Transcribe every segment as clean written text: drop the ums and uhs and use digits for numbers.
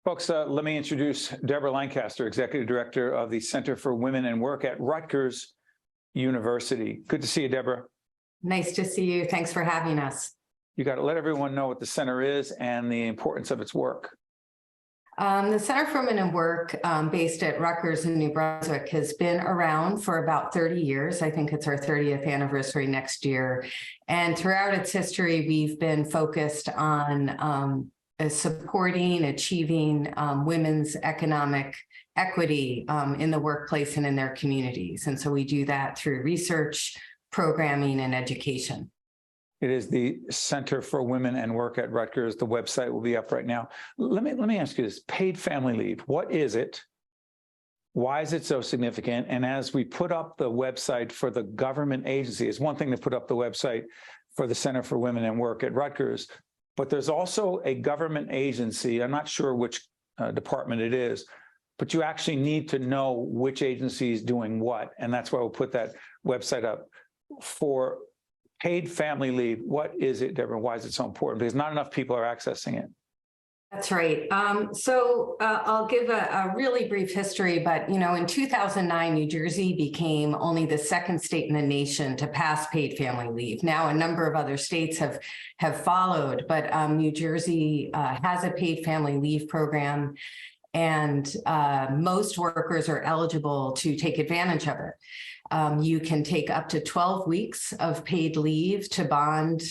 Folks, let me introduce Debra Lancaster, Executive Director of the Center for Women and Work at Rutgers University. Good to see you, Debra. Nice to see you. Thanks for having us. You got to let everyone know what the center is and the importance of its work. The Center for Women and Work, based at Rutgers in New Brunswick, has been around for about 30 years. I think it's our 30th anniversary next year. And throughout its history, we've been focused on supporting, achieving women's economic equity in the workplace and in their communities. And so we do that through research, programming, and education. It is the Center for Women and Work at Rutgers. The website will be up right now. Let me ask you this: paid family leave. What is it? Why is it so significant? And as we put up the website for the government agency, it's one thing to put up the website for the Center for Women and Work at Rutgers, but there's also a government agency. I'm not sure which department it is, but you actually need to know which agency is doing what. And that's why we'll put that website up. For paid family leave, what is it, Debra? Why is it so important? Because not enough people are accessing it. That's right. I'll give a really brief history, but in 2009, New Jersey became only the second state in the nation to pass paid family leave. Now, a number of other states have followed, but New Jersey has a paid family leave program, and most workers are eligible to take advantage of it. You can take up to 12 weeks of paid leave to bond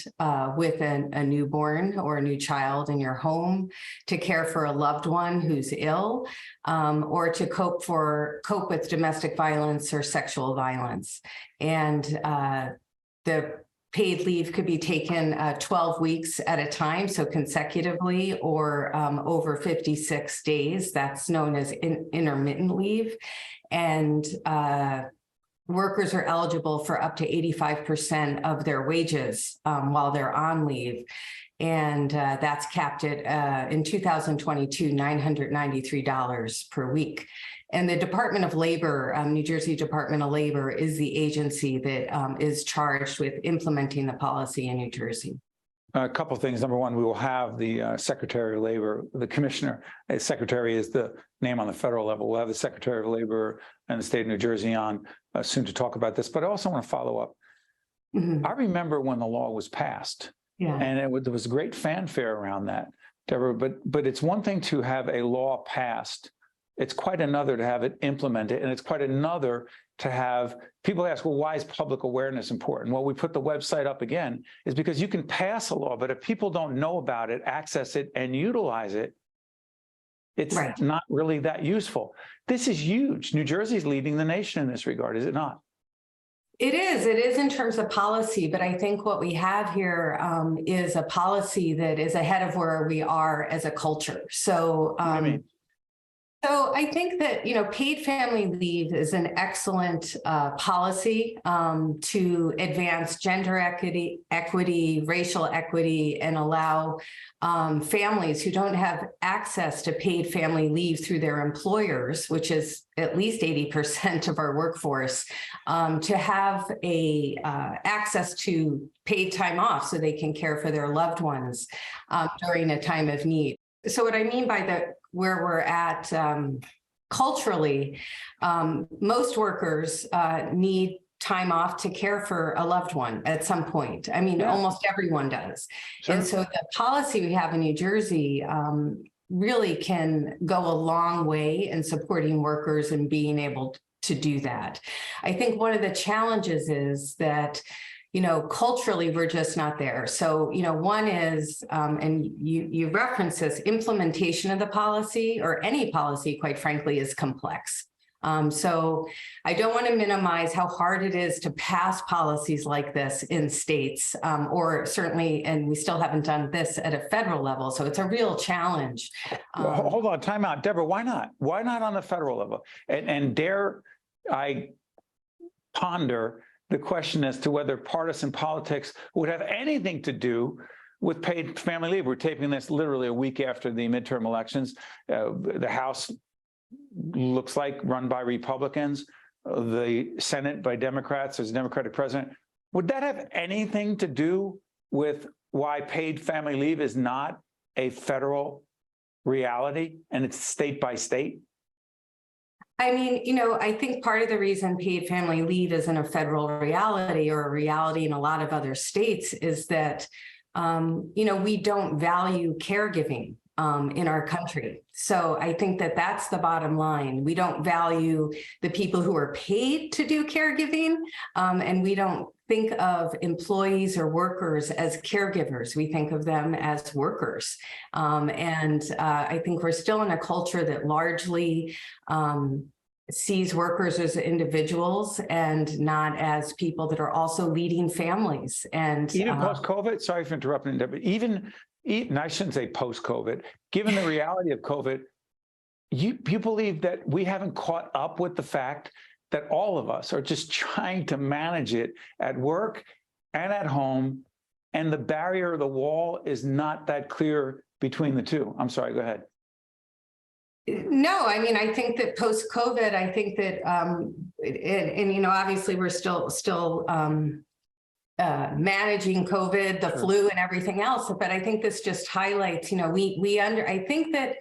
with a newborn or a new child in your home, to care for a loved one who's ill, or to cope with domestic violence or sexual violence. And the paid leave could be taken 12 weeks at a time, so consecutively, or over 56 days. That's known as intermittent leave. And workers are eligible for up to 85% of their wages while they're on leave. And that's capped at, in 2022, $993 per week. And the Department of Labor, New Jersey Department of Labor, is the agency that is charged with implementing the policy in New Jersey. A couple of things. Number one, we will have the Secretary of Labor, the Commissioner. Secretary is the name on the federal level. We'll have the Secretary of Labor and the state of New Jersey on soon to talk about this. But I also want to follow up. Mm-hmm. I remember when the law was passed, and there was great fanfare around that, Debra. But it's one thing to have a law passed. It's quite another to have it implemented, and it's quite another to have people ask, well, why is public awareness important? Well, we put the website up again is because you can pass a law, but if people don't know about it, access it, and utilize it, it's not really that useful. This is huge. New Jersey's leading the nation in this regard, is it not? It is in terms of policy, but I think what we have here is a policy that is ahead of where we are as a culture. So, what do you mean? So I think that, paid family leave is an excellent policy to advance gender equity, racial equity, and allow families who don't have access to paid family leave through their employers, which is at least 80% of our workforce, to have access to paid time off so they can care for their loved ones during a time of need. So what I mean by where we're at culturally, most workers need time off to care for a loved one at some point. I mean, almost everyone does. Sure. And so the policy we have in New Jersey really can go a long way in supporting workers and being able to do that. I think one of the challenges is that culturally, we're just not there. So, one is, and you reference this, implementation of the policy, or any policy, quite frankly, is complex. So I don't want to minimize how hard it is to pass policies like this in states, or certainly, and we still haven't done this at a federal level. So it's a real challenge. Well, hold on, time out. Debra, why not? Why not on the federal level? And dare I ponder the question as to whether partisan politics would have anything to do with paid family leave. We're taping this literally a week after the midterm elections. The House looks like run by Republicans, the Senate by Democrats. There's a Democratic president. Would that have anything to do with why paid family leave is not a federal reality and it's state by state? I mean, you know, I think part of the reason paid family leave isn't a federal reality or a reality in a lot of other states is that, you know, we don't value caregiving in our country. So I think that that's the bottom line. We don't value the people who are paid to do caregiving, and we don't think of employees or workers as caregivers. We think of them as workers. I think we're still in a culture that largely sees workers as individuals and not as people that are also leading families. And even post-COVID, sorry for interrupting, but even, and I shouldn't say post-COVID, given the reality of COVID, you believe that we haven't caught up with the fact that all of us are just trying to manage it at work and at home, and the barrier, the wall is not that clear between the two. I'm sorry, go ahead. No, I mean, I think that post-COVID, I think that, you know, obviously we're still managing COVID, the flu and everything else, but I think this just highlights, you know, I think that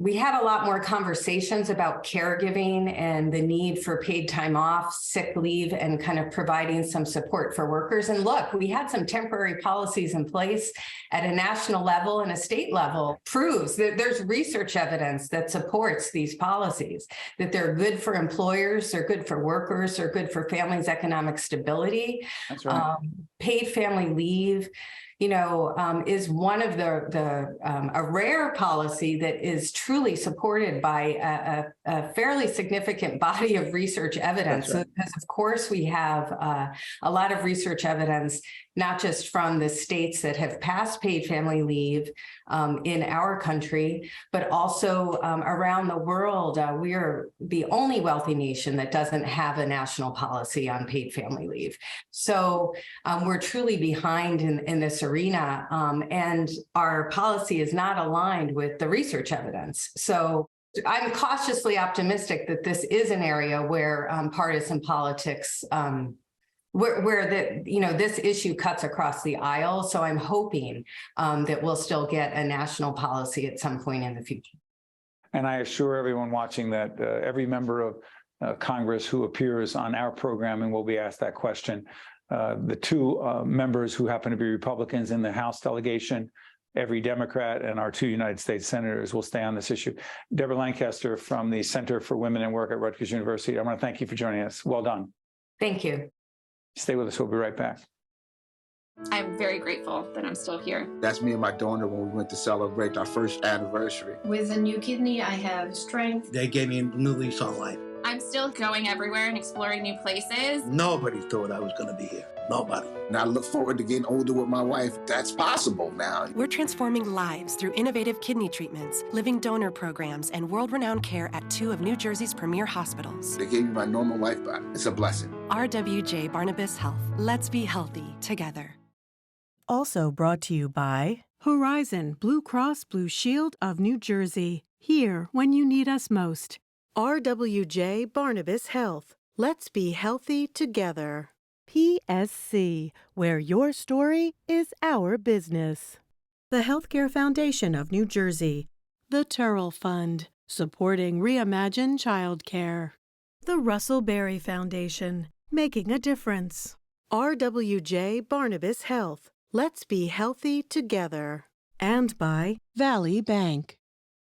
we had a lot more conversations about caregiving and the need for paid time off, sick leave, and kind of providing some support for workers. And look, we had some temporary policies in place at a national level and a state level. Proves that there's research evidence that supports these policies, that they're good for employers, they're good for workers, they're good for families' economic stability. That's right. Paid family leave, you know, is one of a rare policy that is truly supported by a fairly significant body of research evidence. Right. Because of course we have a lot of research evidence, not just from the states that have passed paid family leave in our country, but also around the world. We are the only wealthy nation that doesn't have a national policy on paid family leave. So we're truly behind in this arena, and our policy is not aligned with the research evidence. So I'm cautiously optimistic that this is an area where partisan politics, where you know, this issue cuts across the aisle. So I'm hoping that we'll still get a national policy at some point in the future. And I assure everyone watching that every member of Congress who appears on our programming will be asked that question. The two members who happen to be Republicans in the House delegation, every Democrat, and our two United States senators will stay on this issue. Debra Lancaster from the Center for Women in Work at Rutgers University, I want to thank you for joining us. Well done. Thank you. Stay with us. We'll be right back. I'm very grateful that I'm still here. That's me and my donor when we went to celebrate our first anniversary. With a new kidney, I have strength. They gave me a new lease on life. I'm still going everywhere and exploring new places. Nobody thought I was going to be here. Nobody. And I look forward to getting older with my wife. That's possible now. We're transforming lives through innovative kidney treatments, living donor programs, and world-renowned care at 2 of New Jersey's premier hospitals. They gave me my normal life back. It's a blessing. RWJ Barnabas Health. Let's be healthy together. Also brought to you by Horizon Blue Cross Blue Shield of New Jersey. Here when you need us most. RWJ Barnabas Health. Let's be healthy together. PSC, where your story is our business. The Healthcare Foundation of New Jersey. The Turrell Fund, supporting Reimagine Childcare. The Russell Berry Foundation, making a difference. RWJ Barnabas Health. Let's be healthy together. And by Valley Bank.